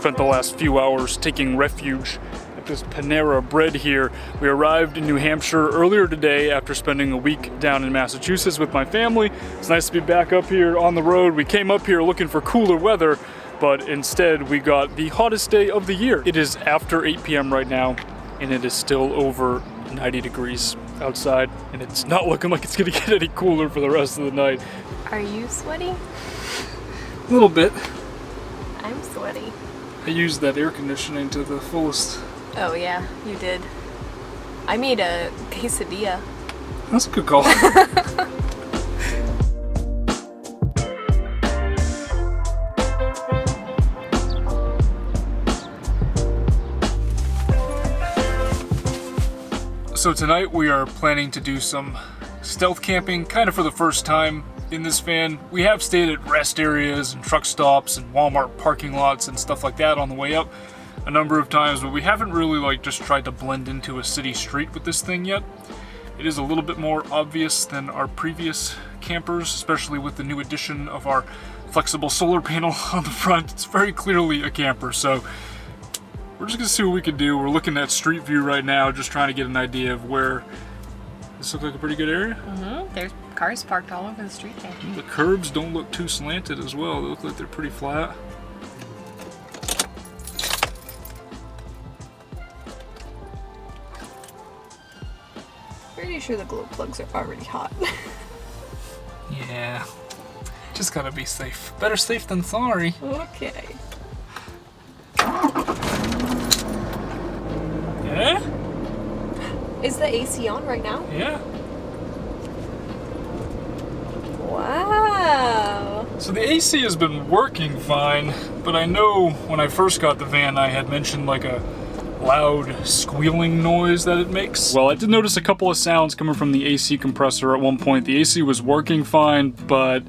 spent the last few hours taking refuge at this Panera Bread here. We arrived in New Hampshire earlier today after spending a week down in Massachusetts with my family. It's nice to be back up here on the road. We came up here looking for cooler weather, but instead we got the hottest day of the year. It is after 8 p.m. right now, and it is still over 90 degrees outside, and it's not looking like it's gonna get any cooler for the rest of the night. Are you sweaty? A little bit. I'm sweaty. I used that air conditioning to the fullest. Oh yeah, you did. I made a quesadilla. That's a good call. So tonight we are planning to do some stealth camping, kind of for the first time in this van. We have stayed at rest areas and truck stops and Walmart parking lots and stuff like that on the way up a number of times, but we haven't really just tried to blend into a city street with this thing yet. It is a little bit more obvious than our previous campers, especially with the new addition of our flexible solar panel on the front. It's very clearly a camper, so we're just gonna see what we can do. We're looking at street view right now, just trying to get an idea of where. This looks like a pretty good area. Mm-hmm. There's cars parked all over the street there. The curbs don't look too slanted as well. They look like they're pretty flat. Pretty sure the glow plugs are already hot. Yeah, just gotta be safe. Better safe than sorry. Okay. Yeah? Is the AC on right now? Yeah. Wow. So the AC has been working fine, but I know when I first got the van I had mentioned like a loud squealing noise that it makes. Well, I did notice a couple of sounds coming from the AC compressor at one point. The AC was working fine, but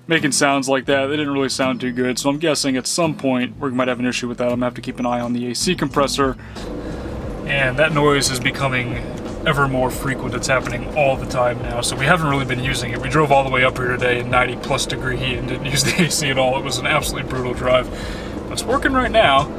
making sounds like that, they didn't really sound too good. So I'm guessing at some point we might have an issue with that. I'm gonna have to keep an eye on the AC compressor. And that noise is becoming ever more frequent. It's happening all the time now, so we haven't really been using it. We drove all the way up here today in 90+ degree heat and didn't use the AC at all. It was an absolutely brutal drive. But it's working right now.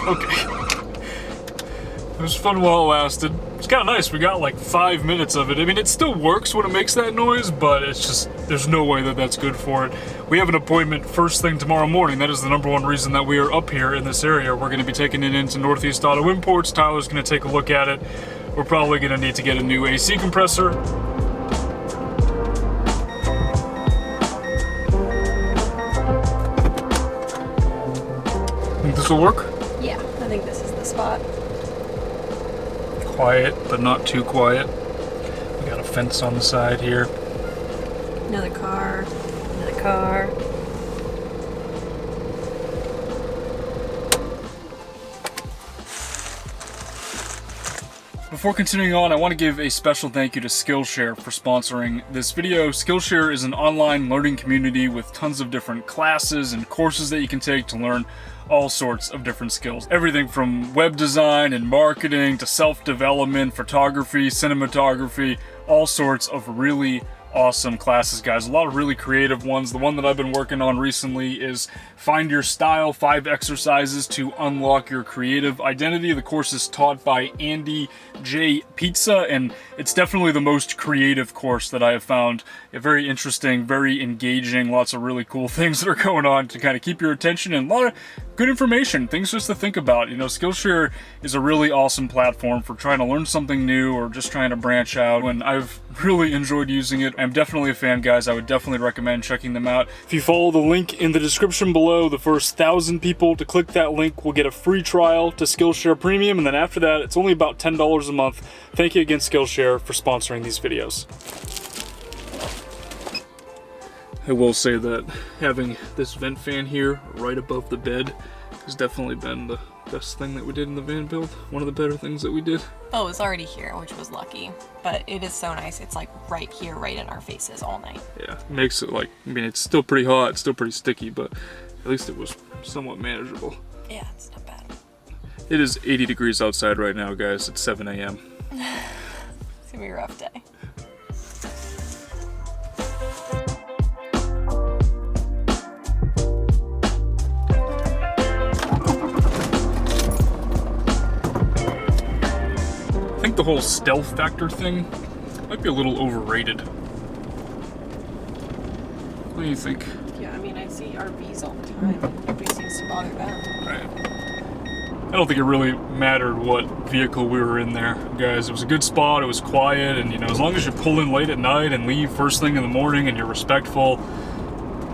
Okay. It was fun while it lasted. It's kind of nice. We got like 5 minutes of it. I mean, it still works when it makes that noise, but it's just, there's no way that that's good for it. We have an appointment first thing tomorrow morning. That is the #1 reason that we are up here in this area. We're going to be taking it into Northeast Auto Imports. Tyler's going to take a look at it. We're probably going to need to get a new AC compressor. Think this will work? Yeah, I think this is the spot. Quiet, but not too quiet. We got a fence on the side here. Another car. Another car. Before continuing on, I want to give a special thank you to Skillshare for sponsoring this video. Skillshare is an online learning community with tons of different classes and courses that you can take to learn all sorts of different skills. Everything from web design and marketing to self-development, photography, cinematography, all sorts of really awesome classes, guys. A lot of really creative ones. The one that I've been working on recently is Find Your Style, 5 exercises to unlock your creative identity. The course is taught by Andy J. Pizza, and it's definitely the most creative course that I have found. Very interesting, very engaging, lots of really cool things that are going on to kind of keep your attention, and a lot of good information, things just to think about. You know, Skillshare is a really awesome platform for trying to learn something new or just trying to branch out, and I've really enjoyed using it. I'm definitely a fan, guys. I would definitely recommend checking them out. If you follow the link in the description below, the first 1,000 people to click that link will get a free trial to Skillshare Premium, and then after that, it's only about $10 a month. Thank you again, Skillshare, for sponsoring these videos. I will say that having this vent fan here right above the bed has definitely been the best thing that we did in the van build. One of the better things that we did. Oh, it was already here, which was lucky. But it is so nice. It's like right here, right in our faces all night. Yeah, it makes it like, I mean, it's still pretty hot, it's still pretty sticky, but at least it was somewhat manageable. Yeah, it's not bad. It is 80 degrees outside right now, guys. It's 7 a.m. It's gonna be a rough day. I think the whole stealth factor thing might be a little overrated. What do you think? Yeah, I mean, I see RVs all the time. Nobody seems to bother them. Right. I don't think it really mattered what vehicle we were in there, guys. It was a good spot, it was quiet, and you know, as long as you pull in late at night and leave first thing in the morning and you're respectful,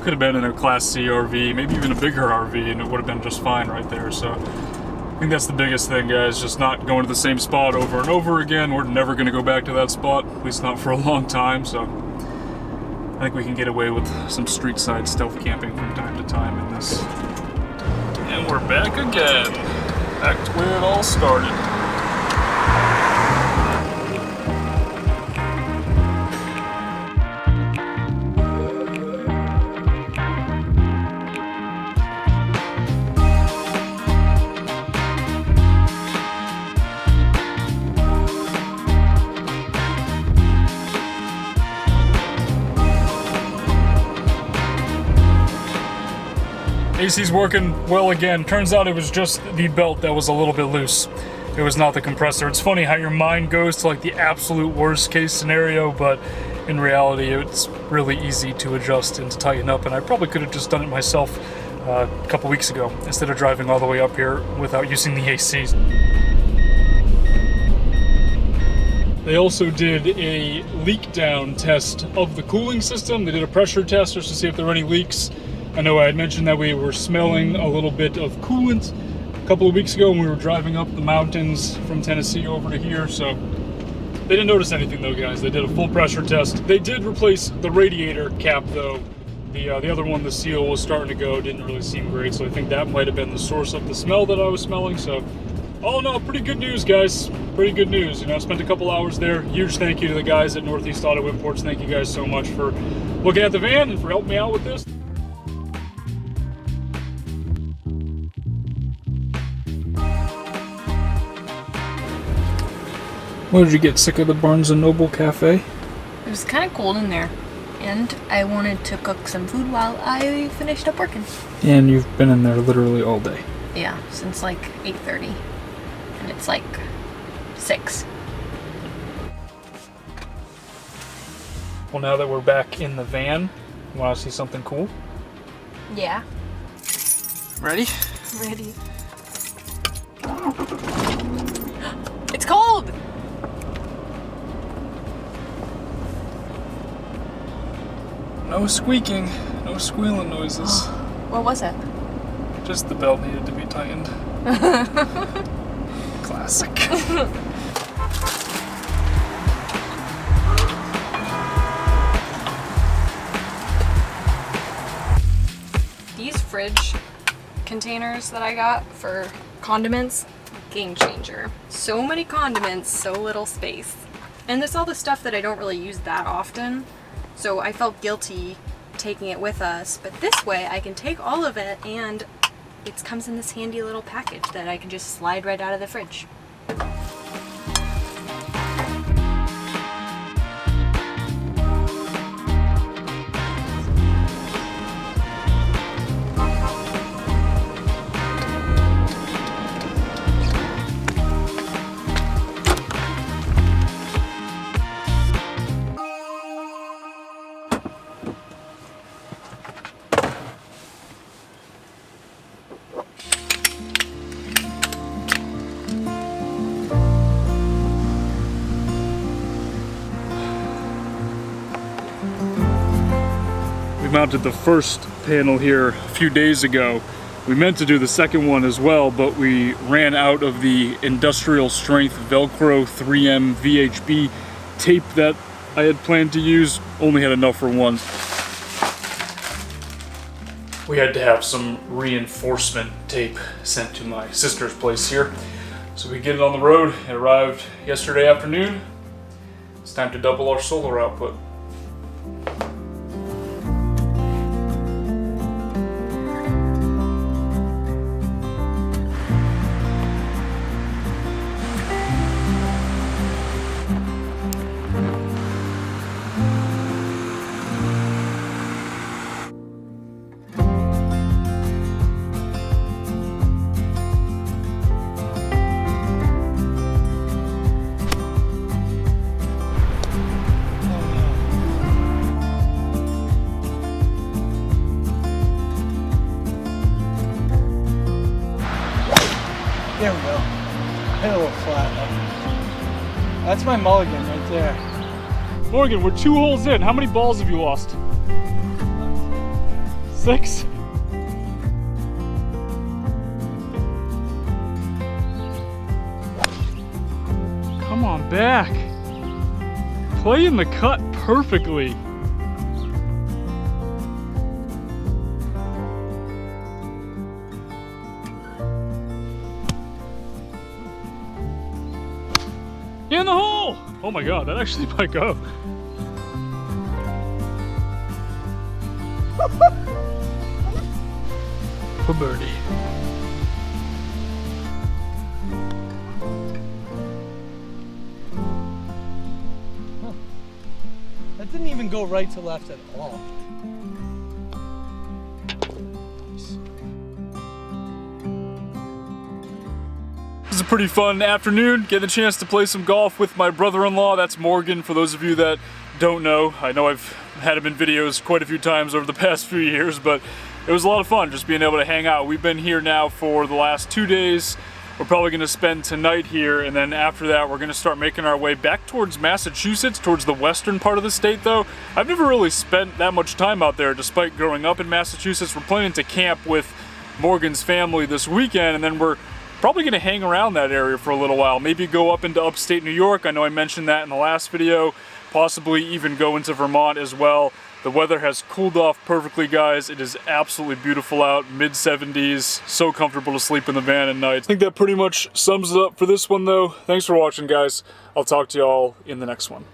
could have been in a Class C RV, maybe even a bigger RV, and it would have been just fine right there. So I think that's the biggest thing, guys, just not going to the same spot over and over again. We're never going to go back to that spot, at least not for a long time, so I think we can get away with some street side stealth camping from time to time in this. And we're back again, back to where it all started. AC's working well again. Turns out it was just the belt that was a little bit loose. It was not the compressor. It's funny how your mind goes to like the absolute worst case scenario, but in reality it's really easy to adjust and to tighten up, and I probably could have just done it myself a couple weeks ago instead of driving all the way up here without using the AC. They also did a leak down test of the cooling system. They did a pressure test just to see if there were any leaks. I know I had mentioned that we were smelling a little bit of coolant a couple of weeks ago when we were driving up the mountains from Tennessee over to here, so they didn't notice anything though, guys. They did a full pressure test. They did replace the radiator cap though. The other one, the seal was starting to go, didn't really seem great, so I think that might have been the source of the smell that I was smelling. So all in all, pretty good news, guys. Pretty good news. You know, I spent a couple hours there. Huge thank you to the guys at Northeast Auto Imports. Thank you guys so much for looking at the van and for helping me out with this. What, did you get sick of the Barnes & Noble cafe? It was kind of cold in there, and I wanted to cook some food while I finished up working. And you've been in there literally all day. Yeah, since like 8:30, and it's like 6. Well, now that we're back in the van, you want to see something cool? Yeah. Ready? Ready. It's cold! No squeaking, no squealing noises. What was it? Just the belt needed to be tightened. Classic. These fridge containers that I got for condiments, game changer. So many condiments, so little space. And there's all the stuff that I don't really use that often, so I felt guilty taking it with us, but this way I can take all of it and it comes in this handy little package that I can just slide right out of the fridge. We mounted the first panel here a few days ago. We meant to do the second one as well, but we ran out of the industrial strength Velcro 3M VHB tape that I had planned to use. Only had enough for one. we had to have some reinforcement tape sent to my sister's place here. So we get it on the road. It arrived yesterday afternoon. It's time to double our solar output. There we go. Hit a little flat. That's my mulligan right there. Morgan, we're 2 holes in. How many balls have you lost? 6? Come on back. Play in the cut perfectly. In the hole! Oh my god, that actually might go. For birdie. Huh. That didn't even go right to left at all. This is a pretty fun afternoon, getting the chance to play some golf with my brother-in-law. That's Morgan, for those of you that don't know. I know I've had him in videos quite a few times over the past few years, but it was a lot of fun just being able to hang out. We've been here now for the last 2 days. We're probably going to spend tonight here, and then after that we're going to start making our way back towards Massachusetts, towards the western part of the state though. I've never really spent that much time out there despite growing up in Massachusetts. We're planning to camp with Morgan's family this weekend, and then we're probably going to hang around that area for a little while. Maybe go up into upstate New York. I know I mentioned that in the last video. Possibly even go into Vermont as well. The weather has cooled off perfectly, guys. It is absolutely beautiful out, mid-70s. So comfortable to sleep in the van at night. I think that pretty much sums it up for this one though. Thanks for watching, guys. I'll talk to y'all in the next one.